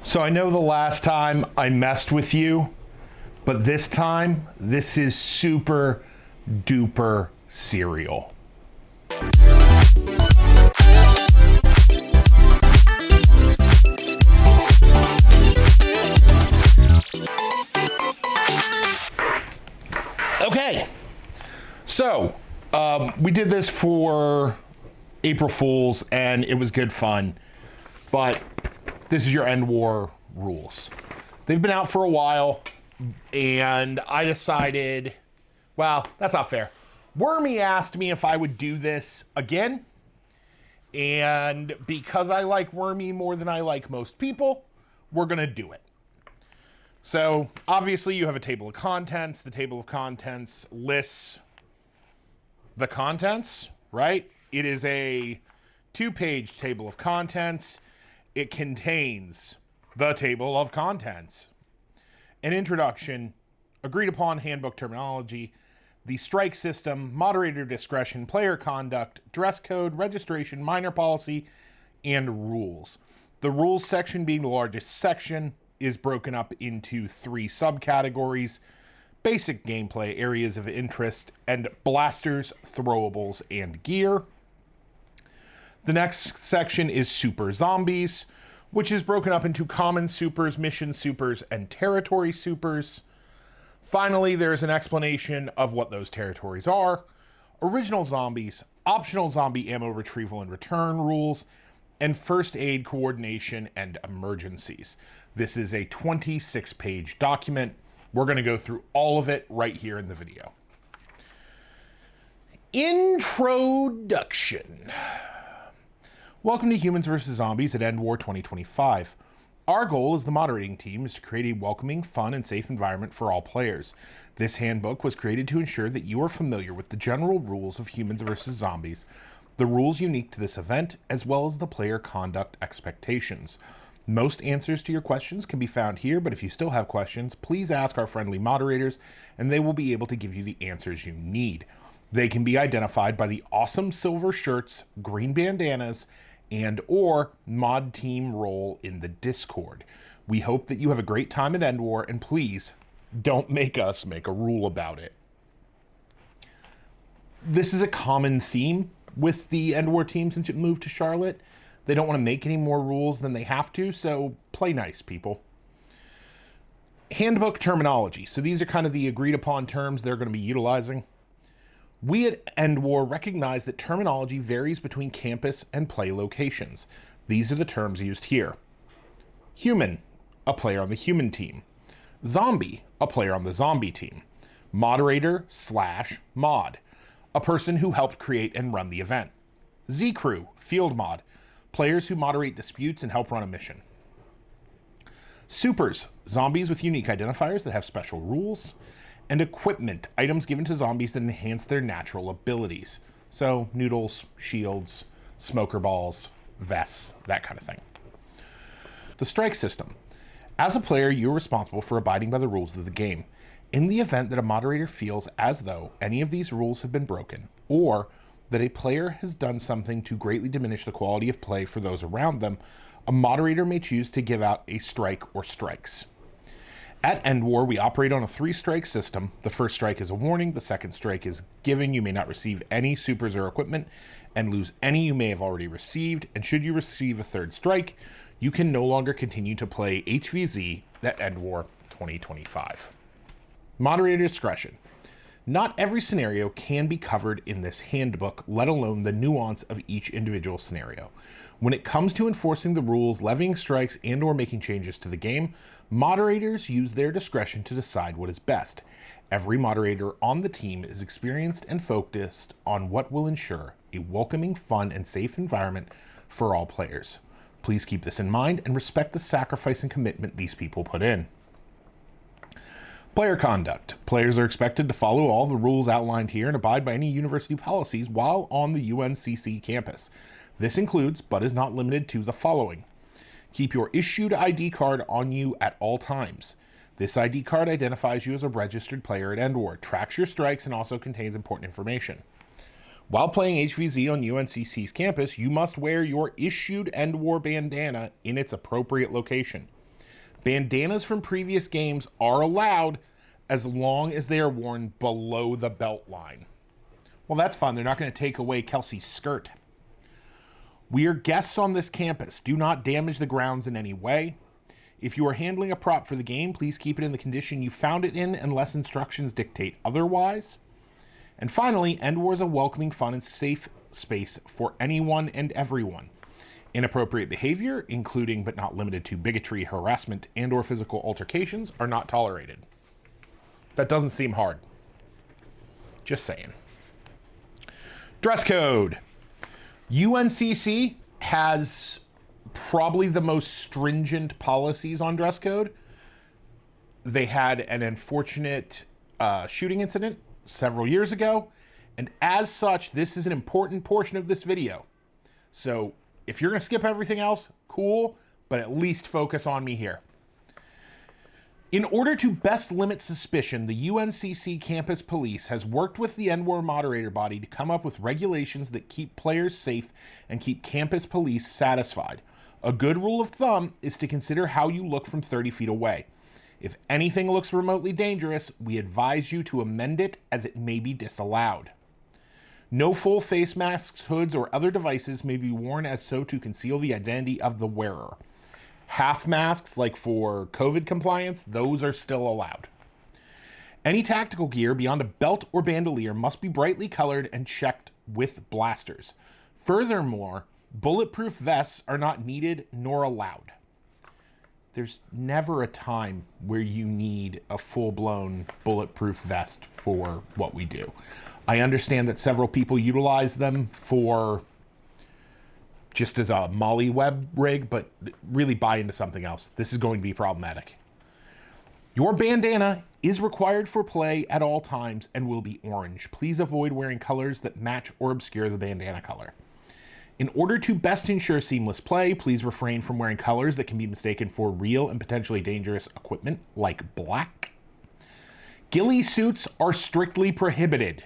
So I know the last time I messed with you, but this time, this is super duper serial. Okay, so we did this for April Fools, and it was good fun, but this is your Endwar rules. They've been out for a while, and I decided, well, that's not fair. Wormy asked me if I would do this again, and because I like Wormy more than I like most people, we're going to do it. So, obviously, you have a table of contents. The table of contents lists the contents, right? It is a 2-page table of contents. It contains the table of contents, an introduction, agreed upon handbook terminology, the strike system, moderator discretion, player conduct, dress code, registration, minor policy, and rules. The rules section, being the largest section, is broken up into 3 subcategories: basic gameplay, areas of interest, and blasters, throwables, and gear. The next section is super zombies, which is broken up into common supers, mission supers, and territory supers. Finally, there's an explanation of what those territories are, original zombies, optional zombie ammo retrieval and return rules, and first aid coordination and emergencies. This is a 26-page document. We're going to go through all of it right here in the video. Introduction. Welcome to Humans vs. Zombies at Endwar 2025. Our goal as the moderating team is to create a welcoming, fun, and safe environment for all players. This handbook was created to ensure that you are familiar with the general rules of Humans vs. Zombies, the rules unique to this event, as well as the player conduct expectations. Most answers to your questions can be found here, but if you still have questions, please ask our friendly moderators, and they will be able to give you the answers you need. They can be identified by the awesome silver shirts, green bandanas, and or mod team role in the Discord. We hope that you have a great time at Endwar, and please don't make us make a rule about it. This is a common theme with the Endwar team since it moved to Charlotte. They don't want to make any more rules than they have to, so play nice, people. Handbook terminology. So these are kind of the agreed upon terms they're going to be utilizing. We at Endwar recognize that terminology varies between campus and play locations. These are the terms used here. Human, a player on the human team. Zombie, a player on the zombie team. Moderator/mod, a person who helped create and run the event. Z-Crew, field mod, players who moderate disputes and help run a mission. Supers, zombies with unique identifiers that have special rules. And equipment, items given to zombies that enhance their natural abilities. So, noodles, shields, smoker balls, vests, that kind of thing. The strike system. As a player, you're responsible for abiding by the rules of the game. In the event that a moderator feels as though any of these rules have been broken, or that a player has done something to greatly diminish the quality of play for those around them, a moderator may choose to give out a strike or strikes. At Endwar, we operate on a 3-strike system. The first strike is a warning, the second strike is given you may not receive any supers or equipment and lose any you may have already received, and should you receive a third strike, you can no longer continue to play HVZ at Endwar 2025. Moderator discretion. Not every scenario can be covered in this handbook, let alone the nuance of each individual scenario. When it comes to enforcing the rules, levying strikes, and or making changes to the game, moderators use their discretion to decide what is best. Every moderator on the team is experienced and focused on what will ensure a welcoming, fun, and safe environment for all players. Please keep this in mind and respect the sacrifice and commitment these people put in. Player conduct. Players are expected to follow all the rules outlined here and abide by any university policies while on the UNCC campus. This includes, but is not limited to, the following. Keep your issued ID card on you at all times. This ID card identifies you as a registered player at Endwar, tracks your strikes, and also contains important information. While playing HVZ on UNCC's campus, you must wear your issued Endwar bandana in its appropriate location. Bandanas from previous games are allowed as long as they are worn below the belt line. Well, that's fun. They're not going to take away Kelsey's skirt. We are guests on this campus. Do not damage the grounds in any way. If you are handling a prop for the game, please keep it in the condition you found it in unless instructions dictate otherwise. And finally, Endwar is a welcoming, fun, and safe space for anyone and everyone. Inappropriate behavior, including but not limited to bigotry, harassment, and/or physical altercations, are not tolerated. That doesn't seem hard. Just saying. Dress code. UNCC has probably the most stringent policies on dress code. They had an unfortunate shooting incident several years ago, and as such, this is an important portion of this video. So if you're going to skip everything else, cool, but at least focus on me here. In order to best limit suspicion, the UNCC campus police has worked with the Endwar moderator body to come up with regulations that keep players safe and keep campus police satisfied. A good rule of thumb is to consider how you look from 30 feet away. If anything looks remotely dangerous, we advise you to amend it as it may be disallowed. No full face masks, hoods, or other devices may be worn as so to conceal the identity of the wearer. Half masks, like for COVID compliance, those are still allowed. Any tactical gear beyond a belt or bandolier must be brightly colored and checked with blasters. Furthermore, bulletproof vests are not needed nor allowed. There's never a time where you need a full-blown bulletproof vest for what we do. I understand that several people utilize them for just as a molly web rig, but really buy into something else. This is going to be problematic. Your bandana is required for play at all times and will be orange. Please avoid wearing colors that match or obscure the bandana color. In order to best ensure seamless play, please refrain from wearing colors that can be mistaken for real and potentially dangerous equipment, like black. Ghillie suits are strictly prohibited.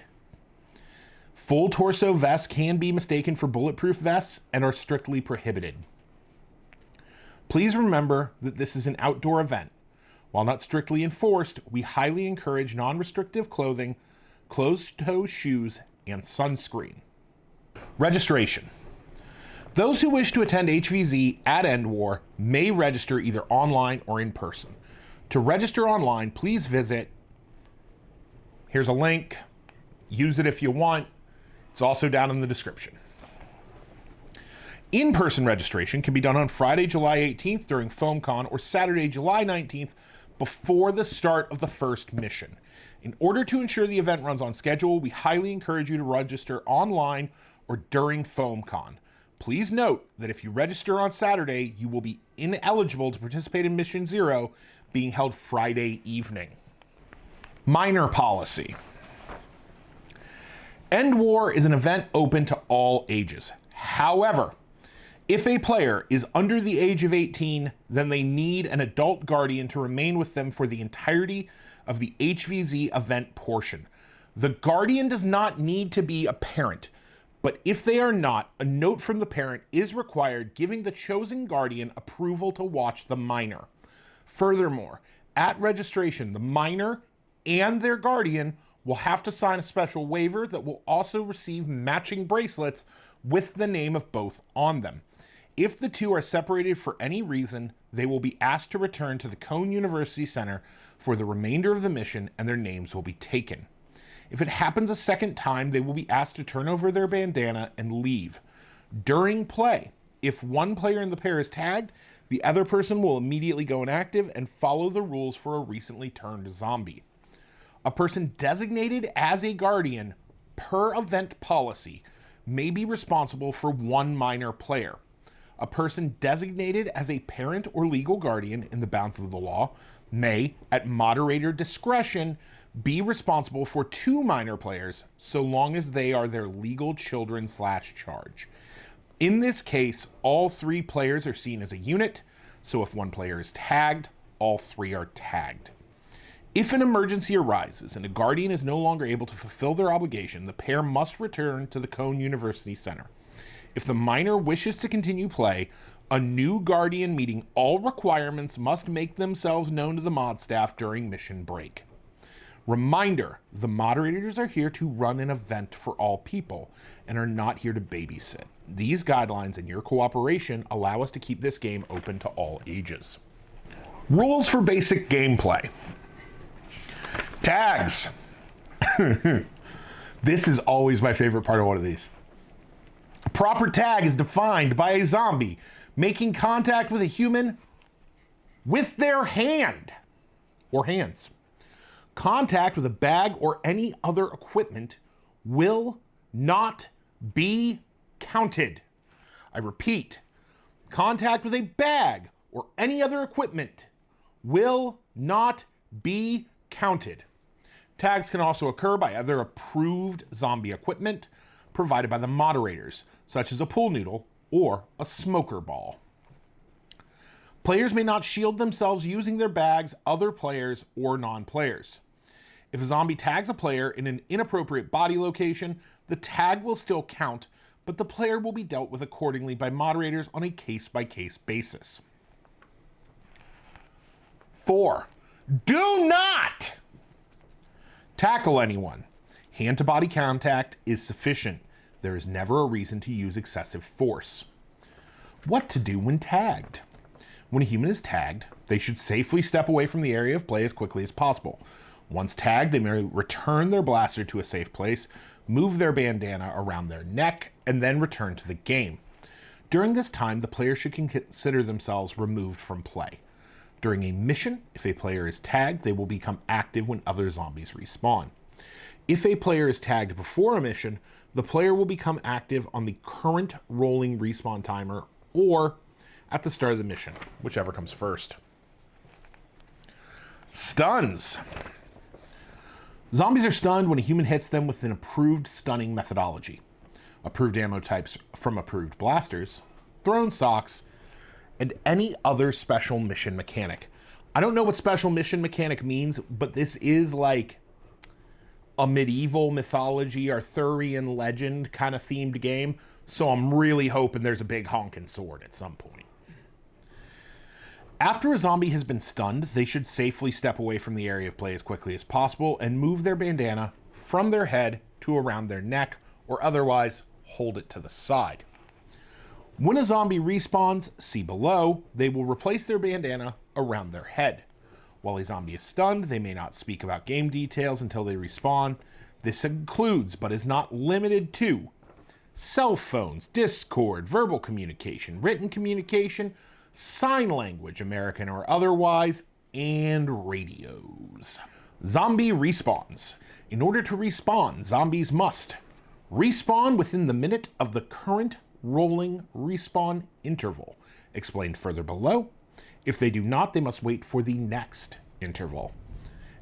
Full torso vests can be mistaken for bulletproof vests and are strictly prohibited. Please remember that this is an outdoor event. While not strictly enforced, we highly encourage non-restrictive clothing, closed-toe shoes, and sunscreen. Registration. Those who wish to attend HVZ at Endwar may register either online or in person. To register online, please visit, here's a link, use it if you want. It's also down in the description. In-person registration can be done on Friday, July 18th during FoamCon or Saturday, July 19th before the start of the first mission. In order to ensure the event runs on schedule, we highly encourage you to register online or during FoamCon. Please note that if you register on Saturday, you will be ineligible to participate in Mission 0 being held Friday evening. Minor policy. Endwar is an event open to all ages. However, if a player is under the age of 18, then they need an adult guardian to remain with them for the entirety of the HVZ event portion. The guardian does not need to be a parent, but if they are not, a note from the parent is required giving the chosen guardian approval to watch the minor. Furthermore, at registration, the minor and their guardian will have to sign a special waiver that will also receive matching bracelets with the name of both on them. If the two are separated for any reason, they will be asked to return to the Cone University Center for the remainder of the mission and their names will be taken. If it happens a second time, they will be asked to turn over their bandana and leave. During play, if one player in the pair is tagged, the other person will immediately go inactive and follow the rules for a recently turned zombie. A person designated as a guardian per event policy may be responsible for one minor player. A person designated as a parent or legal guardian in the bounds of the law may, at moderator discretion, be responsible for two minor players so long as they are their legal children/charge. In this case, all three players are seen as a unit, so if one player is tagged, all three are tagged. If an emergency arises and a guardian is no longer able to fulfill their obligation, the pair must return to the Cone University Center. If the minor wishes to continue play, A new Guardian meeting all requirements must make themselves known to the mod staff during mission break. Reminder, the moderators are here to run an event for all people and are not here to babysit. These guidelines and your cooperation allow us to keep this game open to all ages. Rules for basic gameplay. Tags. This is always my favorite part of one of these. A proper tag is defined by a zombie making contact with a human with their hand or hands. Contact with a bag or any other equipment will not be counted. I repeat, contact with a bag or any other equipment will not be counted. Tags can also occur by other approved zombie equipment provided by the moderators, such as a pool noodle or a smoker ball. Players may not shield themselves using their bags, other players, or non-players. If a zombie tags a player in an inappropriate body location, the tag will still count, but the player will be dealt with accordingly by moderators on a case-by-case basis. 4. Do not tackle anyone. Hand-to-body contact is sufficient. There is never a reason to use excessive force. What to do when tagged? When a human is tagged, they should safely step away from the area of play as quickly as possible. Once tagged, they may return their blaster to a safe place, move their bandana around their neck, and then return to the game. During this time, the player should consider themselves removed from play. During a mission, if a player is tagged, they will become active when other zombies respawn. If a player is tagged before a mission, the player will become active on the current rolling respawn timer or at the start of the mission, whichever comes first. Stuns. Zombies are stunned when a human hits them with an approved stunning methodology. Approved ammo types from approved blasters, thrown socks, and any other special mission mechanic. I don't know what special mission mechanic means, but this is like a medieval mythology, Arthurian legend kind of themed game, so I'm really hoping there's a big honking sword at some point. After a zombie has been stunned, they should safely step away from the area of play as quickly as possible and move their bandana from their head to around their neck, or otherwise hold it to the side. When a zombie respawns, see below, they will replace their bandana around their head. While a zombie is stunned, they may not speak about game details until they respawn. This includes, but is not limited to, cell phones, Discord, verbal communication, written communication, sign language, American or otherwise, and radios. Zombie respawns. In order to respawn, zombies must respawn within the minute of the current rolling respawn interval, explained further below. If they do not, they must wait for the next interval.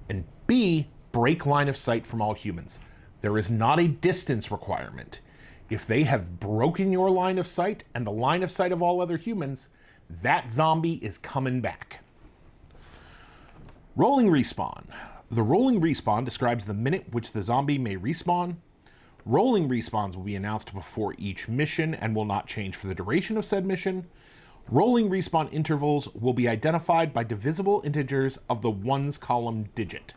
And B, break line of sight from all humans. There is not a distance requirement. If they have broken your line of sight and the line of sight of all other humans, that zombie is coming back. Rolling respawn. The rolling respawn describes the minute which the zombie may respawn. Rolling respawns will be announced before each mission and will not change for the duration of said mission. Rolling respawn intervals will be identified by divisible integers of the ones column digit.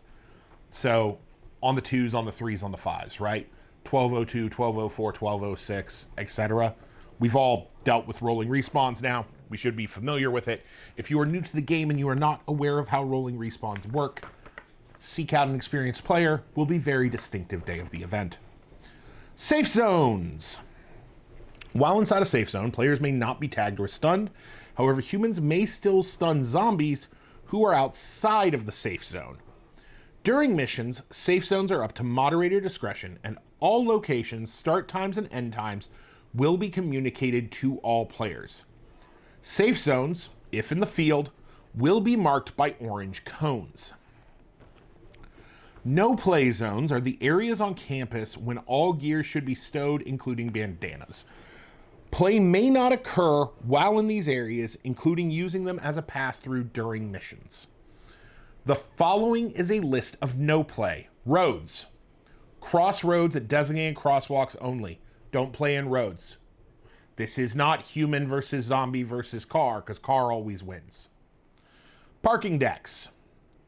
So on the 2s, on the 3s, on the 5s, right? 1202, 1204, 1206, etc. We've all dealt with rolling respawns now. We should be familiar with it. If you are new to the game and you are not aware of how rolling respawns work, seek out an experienced player. Will be very distinctive day of the event. Safe zones. While inside a safe zone, players may not be tagged or stunned. However, humans may still stun zombies who are outside of the safe zone. During missions, safe zones are up to moderator discretion, and all locations, start times and end times, will be communicated to all players. Safe zones, if in the field, will be marked by orange cones. No play zones are the areas on campus when all gear should be stowed, including bandanas. Play may not occur while in these areas, including using them as a pass-through during missions. The following is a list of no play. Roads. Cross roads at designated crosswalks only. Don't play in roads. This is not human versus zombie versus car, because car always wins. Parking decks.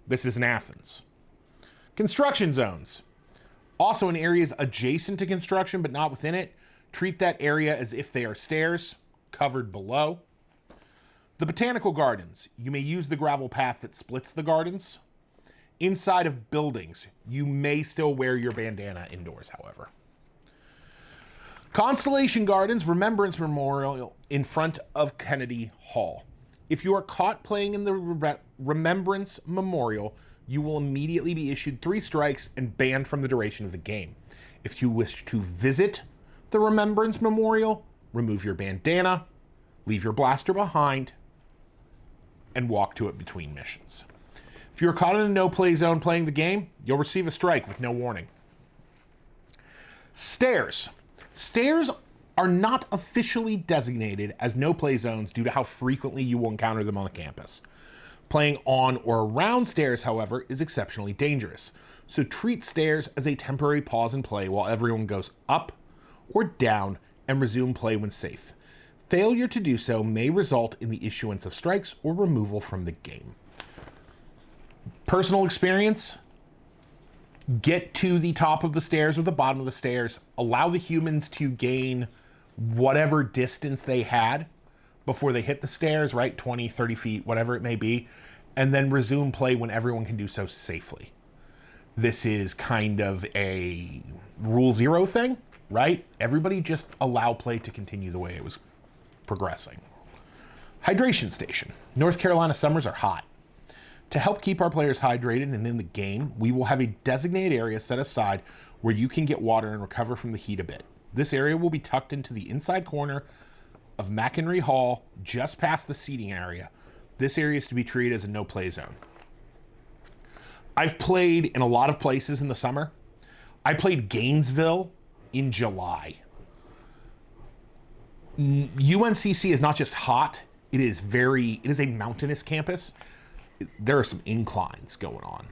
This is in Athens. Construction zones. Also in areas adjacent to construction but not within it. Treat that area as if they are stairs, covered below. The botanical gardens. You may use the gravel path that splits the gardens. Inside of buildings. You may still wear your bandana indoors, however. Constellation Gardens Remembrance Memorial in front of Kennedy Hall. If you are caught playing in the Remembrance Memorial, you will immediately be issued 3 strikes and banned from the duration of the game. If you wish to visit the Remembrance Memorial, remove your bandana, leave your blaster behind, and walk to it between missions. If you're caught in a no-play zone playing the game, you'll receive a strike with no warning. Stairs. Stairs are not officially designated as no-play zones due to how frequently you will encounter them on the campus. Playing on or around stairs, however, is exceptionally dangerous. So treat stairs as a temporary pause in play while everyone goes up or down and resume play when safe. Failure to do so may result in the issuance of strikes or removal from the game. Personal experience, get to the top of the stairs or the bottom of the stairs, allow the humans to gain whatever distance they had before they hit the stairs, right? 20, 30 feet, whatever it may be, and then resume play when everyone can do so safely. This is kind of a rule 0 thing, right? Everybody just allow play to continue the way it was progressing. Hydration station. North Carolina summers are hot. To help keep our players hydrated and in the game, we will have a designated area set aside where you can get water and recover from the heat a bit. This area will be tucked into the inside corner of McHenry Hall, just past the seating area. This area is to be treated as a no-play zone. I've played in a lot of places in the summer. I played Gainesville in July. UNCC is not just hot, it is a mountainous campus. There are some inclines going on.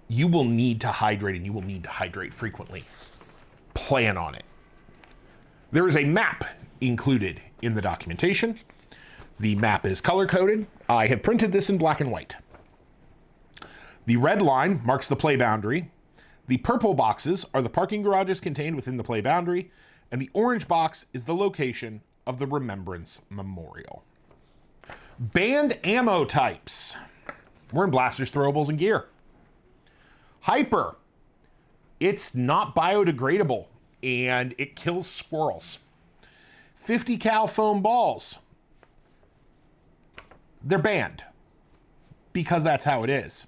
You will need to hydrate, and you will need to hydrate frequently. Plan on it. There is a map included in the documentation. The map is color-coded. I have printed this in black and white. The red line marks the play boundary. The purple boxes are the parking garages contained within the play boundary, and the orange box is the location of the Remembrance Memorial. Banned ammo types. We're in blasters, throwables, and gear. Hyper. It's not biodegradable, and it kills squirrels. 50 cal foam balls. They're banned, because that's how it is.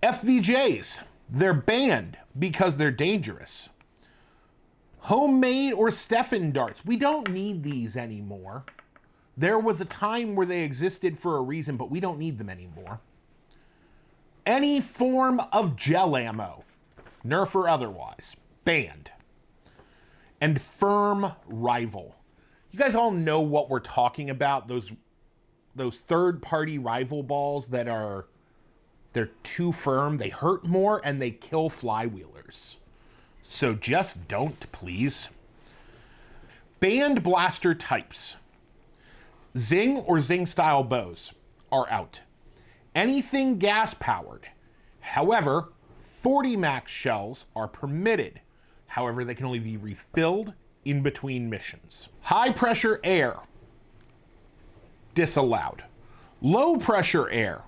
FVJs. They're banned, because they're dangerous. Homemade or Stefan darts. We don't need these anymore. There was a time where they existed for a reason, but we don't need them anymore. Any form of gel ammo, Nerf or otherwise, banned. And firm rival. You guys all know what we're talking about, those third-party rival balls they're too firm, they hurt more, and they kill flywheelers. So just don't, please. Banned blaster types. Zing or Zing-style bows are out. Anything gas-powered. However, 40 max shells are permitted. However, they can only be refilled in between missions. High-pressure air. Disallowed. Low-pressure air.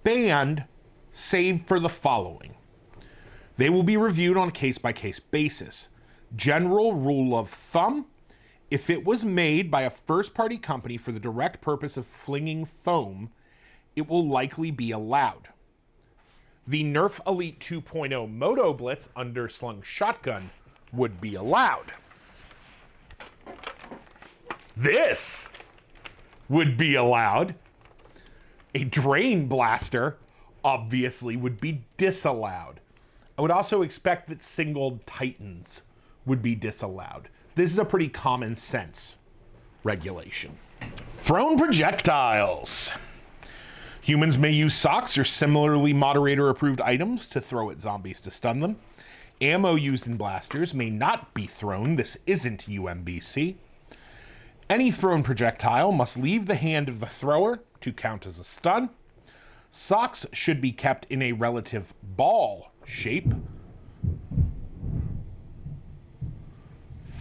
Banned, save for the following. They will be reviewed on a case-by-case basis. General rule of thumb. If it was made by a first-party company for the direct purpose of flinging foam, it will likely be allowed. The Nerf Elite 2.0 Moto Blitz underslung shotgun would be allowed. This would be allowed. A drain blaster obviously would be disallowed. I would also expect that single Titans would be disallowed. This is a pretty common sense regulation. Thrown projectiles. Humans may use socks or similarly moderator-approved items to throw at zombies to stun them. Ammo used in blasters may not be thrown. This isn't UMBC. Any thrown projectile must leave the hand of the thrower to count as a stun. Socks should be kept in a relative ball shape.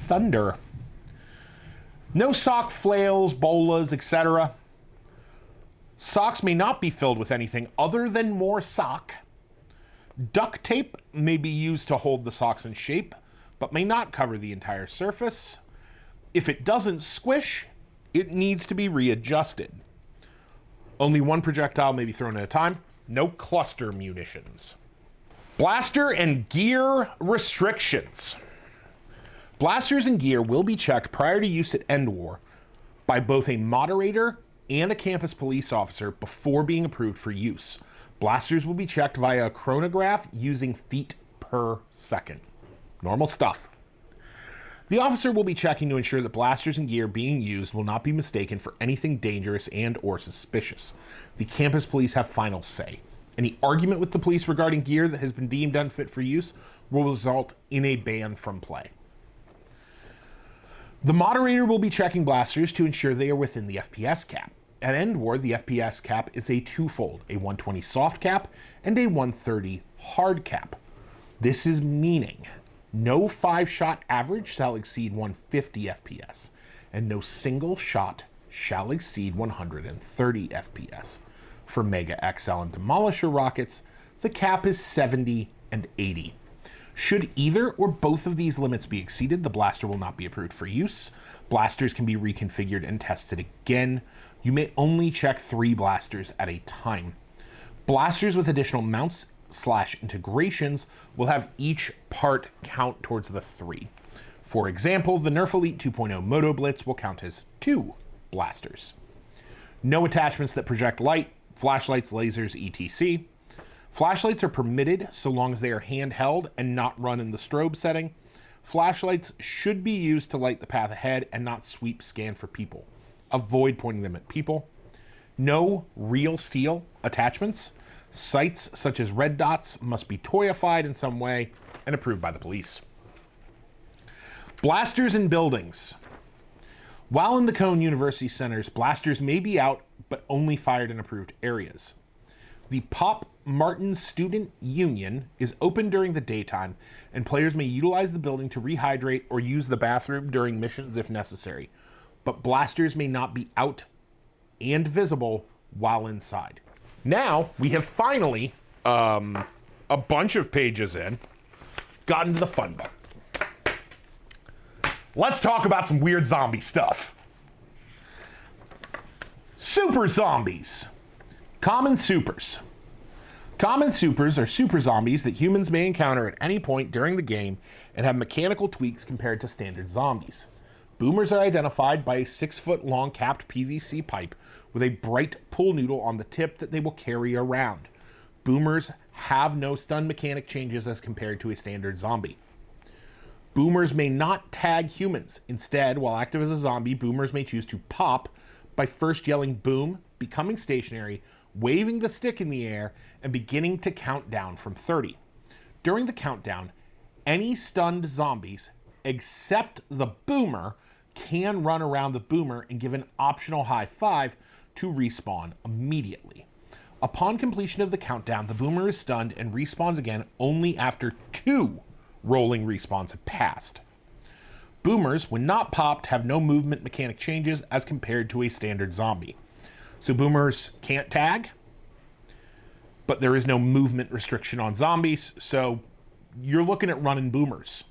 Thunder. No sock flails, bolas, etc. Socks may not be filled with anything other than more sock. Duct tape may be used to hold the socks in shape, but may not cover the entire surface. If it doesn't squish, it needs to be readjusted. Only one projectile may be thrown at a time. No cluster munitions. Blaster and gear restrictions. Blasters and gear will be checked prior to use at Endwar by both a moderator and a campus police officer before being approved for use. Blasters will be checked via a chronograph using feet per second. Normal stuff. The officer will be checking to ensure that blasters and gear being used will not be mistaken for anything dangerous and or suspicious. The campus police have final say. Any argument with the police regarding gear that has been deemed unfit for use will result in a ban from play. The moderator will be checking blasters to ensure they are within the FPS cap. At Endwar, the FPS cap is a twofold, a 120 soft cap and a 130 hard cap. This is meaning no 5-shot average shall exceed 150 FPS, and no single shot shall exceed 130 FPS. For Mega XL and Demolisher rockets, the cap is 70 and 80. Should either or both of these limits be exceeded, the blaster will not be approved for use. Blasters can be reconfigured and tested again. You may only check 3 blasters at a time. Blasters with additional mounts / integrations will have each part count towards the 3. For example, the Nerf Elite 2.0 Moto Blitz will count as 2 blasters. No attachments that project light, flashlights, lasers, etc. Flashlights are permitted so long as they are handheld and not run in the strobe setting. Flashlights should be used to light the path ahead and not sweep scan for people. Avoid pointing them at people. No real steel attachments. Sights such as red dots must be toyified in some way and approved by the police. Blasters in buildings. While in the Cone University centers, blasters may be out but only fired in approved areas. The Pop Martin Student Union is open during the daytime, and players may utilize the building to rehydrate or use the bathroom during missions if necessary. But blasters may not be out and visible while inside. Now, we have finally, a bunch of pages in, gotten to the fun button. Let's talk about some weird zombie stuff. Super zombies. Common supers. Common supers are super zombies that humans may encounter at any point during the game and have mechanical tweaks compared to standard zombies. Boomers are identified by a 6-foot-long capped PVC pipe with a bright pool noodle on the tip that they will carry around. Boomers have no stun mechanic changes as compared to a standard zombie. Boomers may not tag humans. Instead, while active as a zombie, boomers may choose to pop by first yelling boom, becoming stationary, waving the stick in the air, and beginning to count down from 30. During the countdown, any stunned zombies, except the boomer, can run around the boomer and give an optional high five to respawn immediately. Upon completion of the countdown, the boomer is stunned and respawns again only after 2 rolling respawns have passed. Boomers, when not popped, have no movement mechanic changes as compared to a standard zombie. So boomers can't tag, but there is no movement restriction on zombies, so you're looking at running boomers.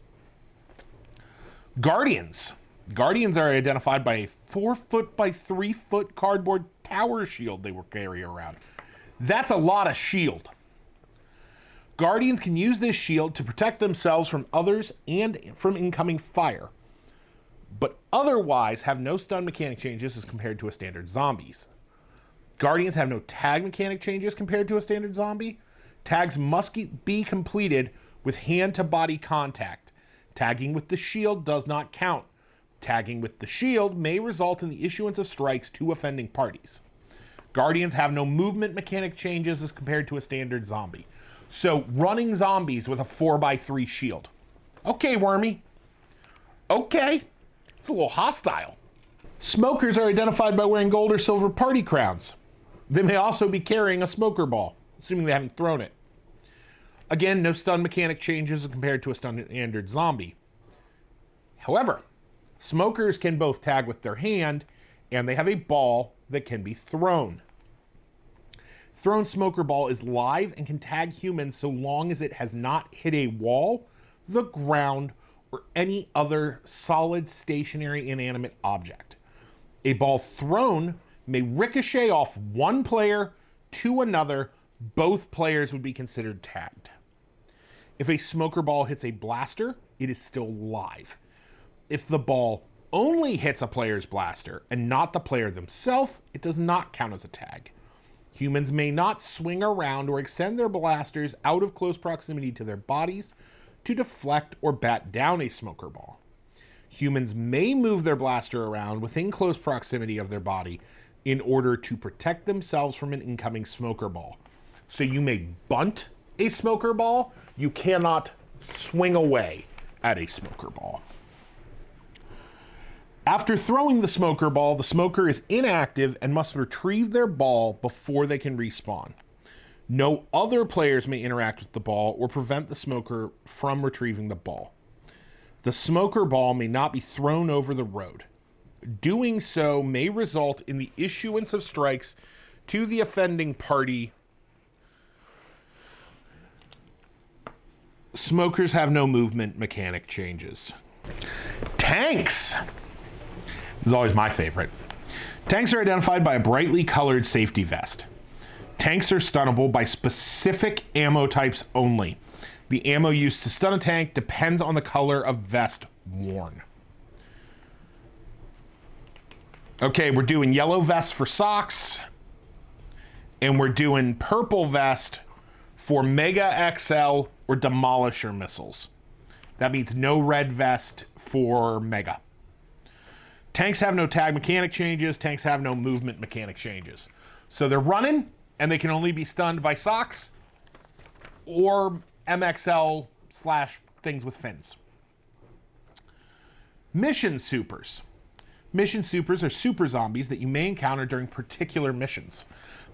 Guardians. Guardians are identified by a 4-foot by 3-foot cardboard tower shield they will carry around. That's a lot of shield. Guardians can use this shield to protect themselves from others and from incoming fire, but otherwise have no stun mechanic changes as compared to a standard zombies. Guardians have no tag mechanic changes compared to a standard zombie. Tags must be completed with hand-to-body contact. Tagging with the shield does not count. Tagging with the shield may result in the issuance of strikes to offending parties. Guardians have no movement mechanic changes as compared to a standard zombie. So running zombies with a 4x3 shield. Okay, Wormy. Okay. It's a little hostile. Smokers are identified by wearing gold or silver party crowns. They may also be carrying a smoker ball, assuming they haven't thrown it. Again, no stun mechanic changes compared to a standard zombie. However, smokers can both tag with their hand, and they have a ball that can be thrown. Thrown smoker ball is live and can tag humans so long as it has not hit a wall, the ground, or any other solid, stationary, inanimate object. A ball thrown may ricochet off one player to another. Both players would be considered tagged. If a smoker ball hits a blaster, it is still live. If the ball only hits a player's blaster and not the player themselves, it does not count as a tag. Humans may not swing around or extend their blasters out of close proximity to their bodies to deflect or bat down a smoker ball. Humans may move their blaster around within close proximity of their body in order to protect themselves from an incoming smoker ball. So you may bunt a smoker ball, you cannot swing away at a smoker ball. After throwing the smoker ball, the smoker is inactive and must retrieve their ball before they can respawn. No other players may interact with the ball or prevent the smoker from retrieving the ball. The smoker ball may not be thrown over the road. Doing so may result in the issuance of strikes to the offending party. Smokers have no movement mechanic changes. Tanks! This is always my favorite. Tanks are identified by a brightly colored safety vest. Tanks are stunnable by specific ammo types only. The ammo used to stun a tank depends on the color of vest worn. Okay, we're doing yellow vest for socks, and we're doing purple vest for Mega XL or Demolisher missiles. That means no red vest for Mega. Tanks have no tag mechanic changes. Tanks have no movement mechanic changes. So they're running, and they can only be stunned by socks or MXL / things with fins. Mission supers. Mission supers are super zombies that you may encounter during particular missions.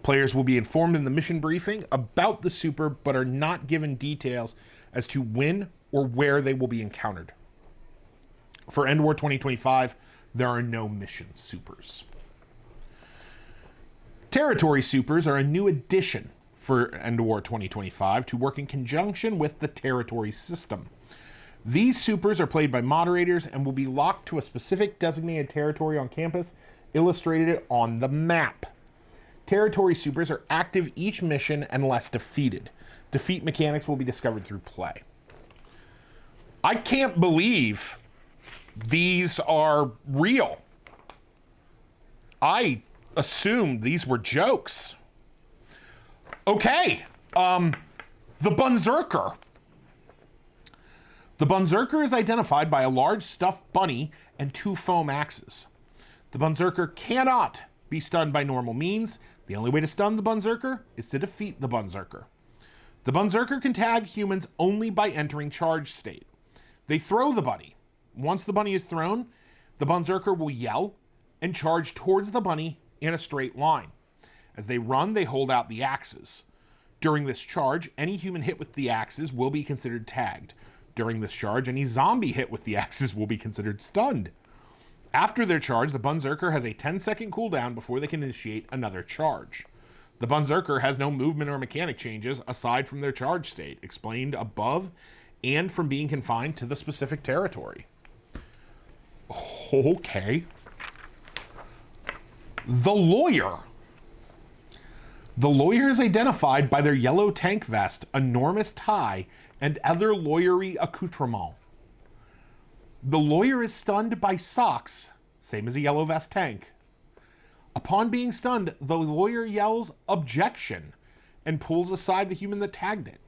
Players will be informed in the mission briefing about the super, but are not given details as to when or where they will be encountered. For Endwar 2025, there are no mission supers. Territory supers are a new addition for Endwar 2025 to work in conjunction with the territory system. These supers are played by moderators and will be locked to a specific designated territory on campus, illustrated on the map. Territory supers are active each mission unless defeated. Defeat mechanics will be discovered through play. I can't believe these are real. I assumed these were jokes. Okay, the Bunerker. The Bunerker is identified by a large stuffed bunny and 2 foam axes. The Bunerker cannot be stunned by normal means. The only way to stun the Bunerker is to defeat the Bunerker. The Bunerker can tag humans only by entering charge state. They throw the bunny. Once the bunny is thrown, the Bunerker will yell and charge towards the bunny in a straight line. As they run, they hold out the axes. During this charge, any human hit with the axes will be considered tagged. During this charge, any zombie hit with the axes will be considered stunned. After their charge, the Bunerker has a 10-second cooldown before they can initiate another charge. The Bunerker has no movement or mechanic changes aside from their charge state, explained above, and from being confined to the specific territory. Okay. The Lawyer. The Lawyer is identified by their yellow tank vest, enormous tie, and other lawyery accoutrement. The Lawyer is stunned by socks, same as a yellow vest tank. Upon being stunned, the Lawyer yells objection and pulls aside the human that tagged it.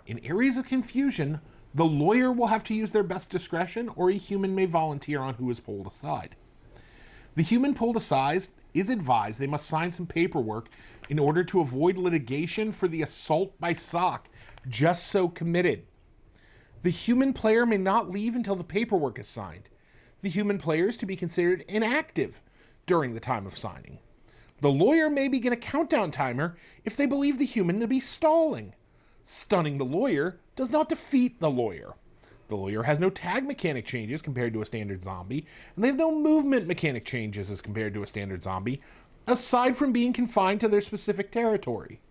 In areas of confusion, the Lawyer will have to use their best discretion, or a human may volunteer on who is pulled aside. The human pulled aside is advised they must sign some paperwork in order to avoid litigation for the assault by sock just so committed. The human player may not leave until the paperwork is signed. The human player is to be considered inactive during the time of signing. The lawyer may begin a countdown timer if they believe the human to be stalling. Stunning the lawyer does not defeat the lawyer. The lawyer has no tag mechanic changes compared to a standard zombie, and they have no movement mechanic changes as compared to a standard zombie, aside from being confined to their specific territory.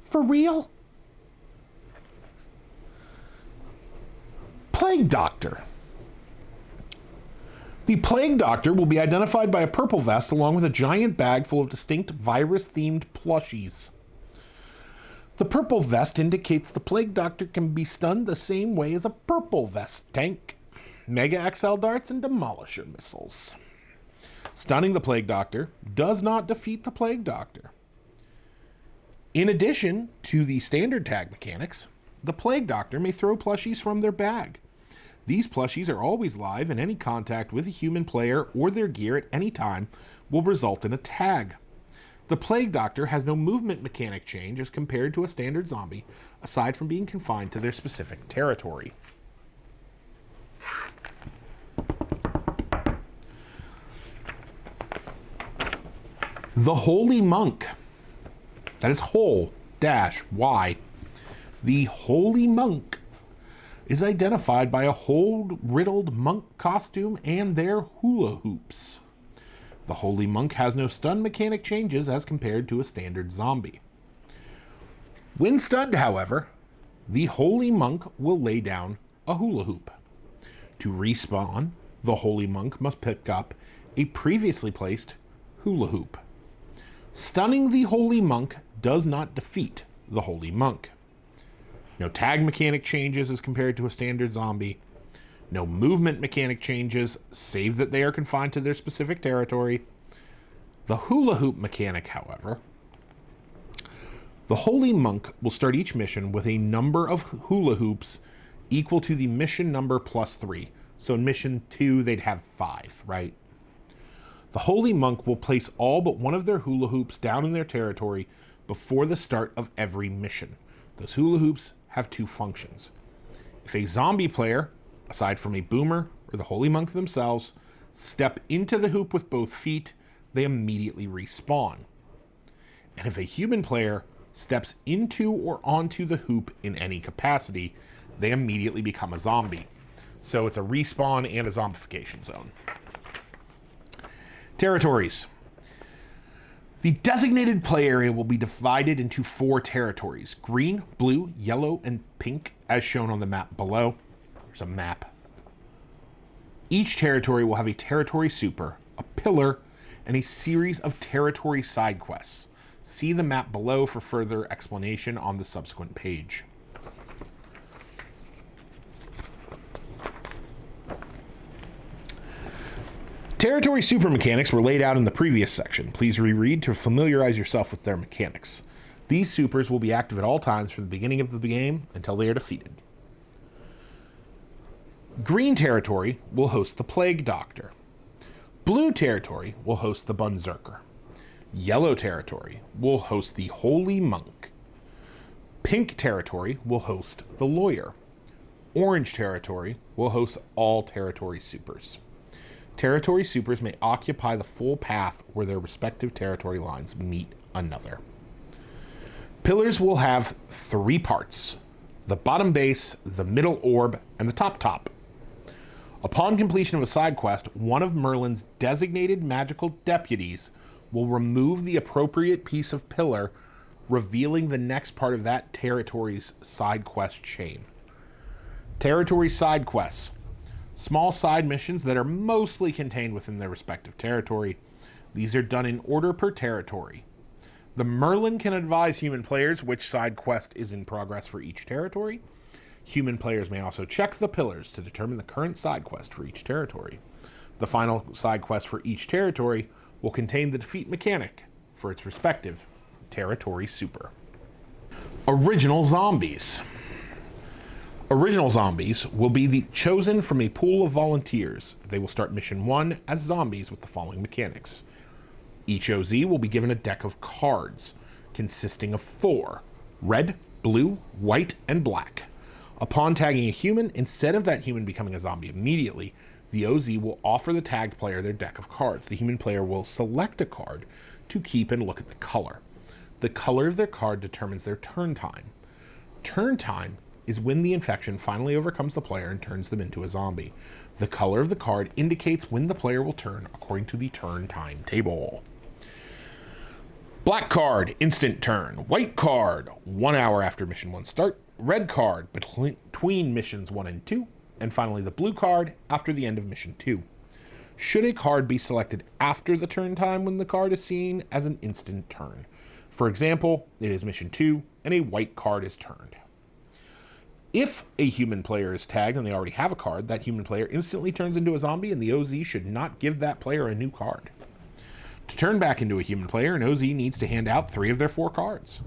For real? Plague Doctor. The Plague Doctor will be identified by a purple vest along with a giant bag full of distinct virus-themed plushies. The purple vest indicates the Plague Doctor can be stunned the same way as a purple vest tank, Mega XL darts, and Demolisher missiles. Stunning the Plague Doctor does not defeat the Plague Doctor. In addition to the standard tag mechanics, the Plague Doctor may throw plushies from their bag. These plushies are always live, and any contact with a human player or their gear at any time will result in a tag. The Plague Doctor has no movement mechanic change as compared to a standard zombie, aside from being confined to their specific territory. The Holy Monk. That is whole-y. The Holy Monk is identified by a hole-riddled monk costume and their hula hoops. The Holy Monk has no stun mechanic changes as compared to a standard zombie. When stunned, however, the Holy Monk will lay down a hula hoop. To respawn, the Holy Monk must pick up a previously placed hula hoop. Stunning the Holy Monk does not defeat the Holy Monk. No tag mechanic changes as compared to a standard zombie. No movement mechanic changes, save that they are confined to their specific territory. The hula hoop mechanic, however, the Holy Monk will start each mission with a number of hula hoops equal to the mission number plus 3. So in mission 2, they'd have 5, right? The Holy Monk will place all but one of their hula hoops down in their territory before the start of every mission. Those hula hoops have 2 functions. If a zombie player, aside from a boomer or the Holy Monk themselves, step into the hoop with both feet, they immediately respawn. And if a human player steps into or onto the hoop in any capacity, they immediately become a zombie. So it's a respawn and a zombification zone. Territories. The designated play area will be divided into 4 territories: green, blue, yellow, and pink, as shown on the map below. There's a map. Each territory will have a territory super, a pillar, and a series of territory side quests. See the map below for further explanation on the subsequent page. Territory super mechanics were laid out in the previous section. Please reread to familiarize yourself with their mechanics. These supers will be active at all times from the beginning of the game until they are defeated. Green territory will host the Plague Doctor. Blue territory will host the Bunerker. Yellow territory will host the Holy Monk. Pink territory will host the Lawyer. Orange territory will host all territory supers. Territory supers may occupy the full path where their respective territory lines meet another. Pillars will have 3 parts: the bottom base, the middle orb, and the top. Upon completion of a side quest, one of Merlin's designated magical deputies will remove the appropriate piece of pillar, revealing the next part of that territory's side quest chain. Territory side quests. Small side missions that are mostly contained within their respective territory. These are done in order per territory. The Merlin can advise human players which side quest is in progress for each territory. Human players may also check the pillars to determine the current side quest for each territory. The final side quest for each territory will contain the defeat mechanic for its respective territory super. Original zombies. Original zombies will be chosen from a pool of volunteers. They will start mission 1 as zombies with the following mechanics. Each OZ will be given a deck of cards. consisting of 4: red, blue, white, and black. Upon tagging a human, instead of that human becoming a zombie immediately, the OZ will offer the tagged player their deck of cards. The human player will select a card to keep and look at the color. The color of their card determines their turn time. Turn time is when the infection finally overcomes the player and turns them into a zombie. The color of the card indicates when the player will turn according to the turn time table. Black card, instant turn. White card, 1 hour after mission 1 start. Red card, between missions 1 and 2. And finally the blue card, after the end of mission 2. Should a card be selected after the turn time when the card is seen as an instant turn? For example, it is mission 2 and a white card is turned. If a human player is tagged and they already have a card, that human player instantly turns into a zombie and the OZ should not give that player a new card. To turn back into a human player, an OZ needs to hand out 3 of their 4 cards.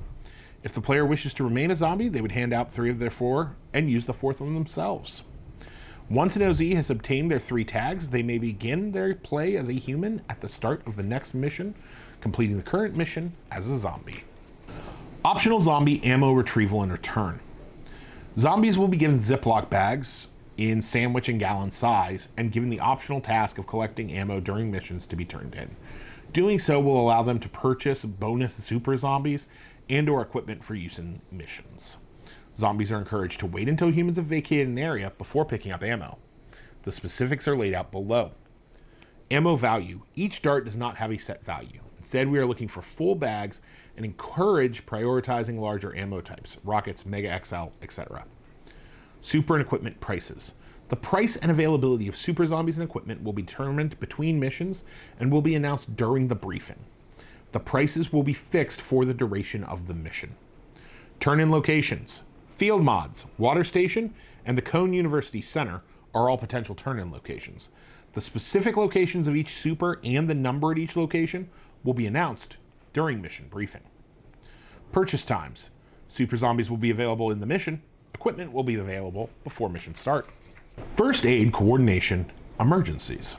If the player wishes to remain a zombie, they would hand out 3 of their 4 and use the 4th one themselves. Once an OZ has obtained their 3 tags, they may begin their play as a human at the start of the next mission, completing the current mission as a zombie. Optional zombie ammo retrieval and return. Zombies will be given Ziploc bags in sandwich and gallon size and given the optional task of collecting ammo during missions to be turned in. Doing so will allow them to purchase bonus super zombies and or equipment for use in missions. Zombies are encouraged to wait until humans have vacated an area before picking up ammo. The specifics are laid out below. Ammo value. Each dart does not have a set value. Instead, we are looking for full bags and encourage prioritizing larger ammo types, rockets, Mega XL, etc. Super and equipment prices. The price and availability of super zombies and equipment will be determined between missions and will be announced during the briefing. The prices will be fixed for the duration of the mission. Turn-in locations. Field Mods, Water Station, and the Cone University Center are all potential turn-in locations. The specific locations of each super and the number at each location will be announced during mission briefing. Purchase times. Super zombies will be available in the mission. Equipment will be available before mission start. First aid, coordination, emergencies.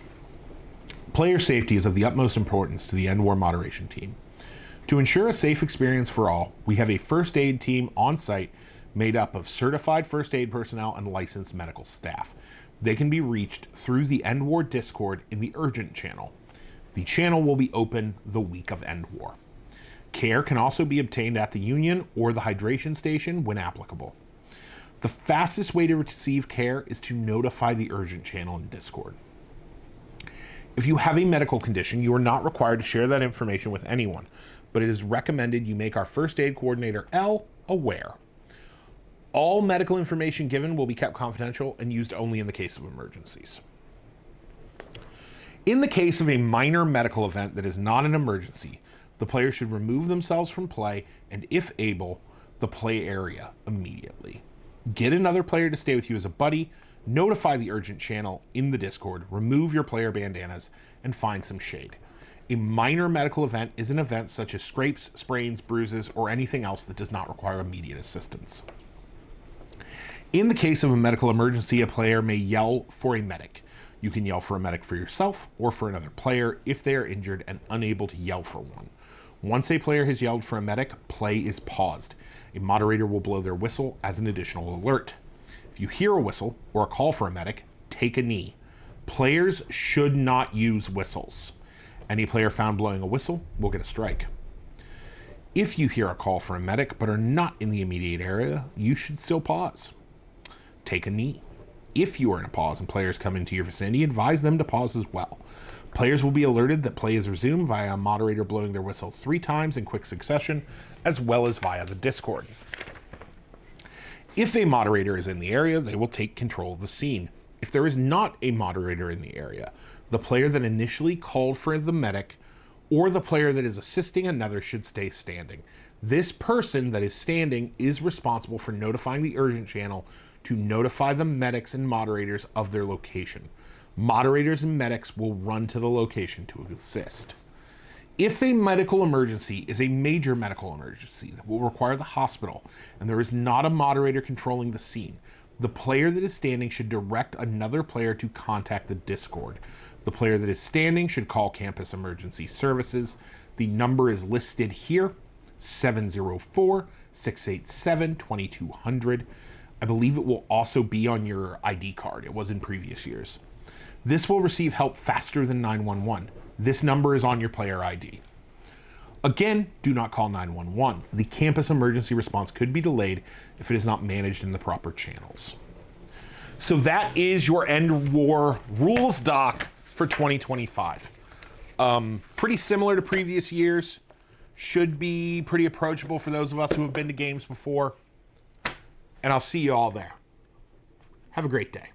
Player safety is of the utmost importance to the Endwar moderation team. To ensure a safe experience for all, we have a first aid team on site made up of certified first aid personnel and licensed medical staff. They can be reached through the Endwar Discord in the urgent channel. The channel will be open the week of Endwar. Care can also be obtained at the Union or the hydration station when applicable. The fastest way to receive care is to notify the urgent channel in Discord. If you have a medical condition, you are not required to share that information with anyone, but it is recommended you make our first aid coordinator, L, aware. All medical information given will be kept confidential and used only in the case of emergencies. In the case of a minor medical event that is not an emergency, the player should remove themselves from play and, if able, the play area immediately. Get another player to stay with you as a buddy, notify the urgent channel in the Discord, remove your player bandanas, and find some shade. A minor medical event is an event such as scrapes, sprains, bruises, or anything else that does not require immediate assistance. In the case of a medical emergency, a player may yell for a medic. You can yell for a medic for yourself or for another player if they are injured and unable to yell for one. Once a player has yelled for a medic, play is paused. A moderator will blow their whistle as an additional alert. If you hear a whistle or a call for a medic, take a knee. Players should not use whistles. Any player found blowing a whistle will get a strike. If you hear a call for a medic but are not in the immediate area, you should still pause. Take a knee. If you are in a pause and players come into your vicinity, advise them to pause as well. Players will be alerted that play is resumed via a moderator blowing their whistle 3 times in quick succession, as well as via the Discord. If a moderator is in the area, they will take control of the scene. If there is not a moderator in the area, the player that initially called for the medic or the player that is assisting another should stay standing. This person that is standing is responsible for notifying the urgent channel to notify the medics and moderators of their location. Moderators and medics will run to the location to assist. If a medical emergency is a major medical emergency that will require the hospital and there is not a moderator controlling the scene, the player that is standing should direct another player to contact the Discord. The player that is standing should call Campus Emergency Services. The number is listed here. 704-687-2200. I believe it will also be on your ID card. It was in previous years. This will receive help faster than 911. This number is on your player ID. Again, do not call 911. The campus emergency response could be delayed if it is not managed in the proper channels. So that is your Endwar rules doc for 2025. Pretty similar to previous years. Should be pretty approachable for those of us who have been to games before. And I'll see you all there. Have a great day.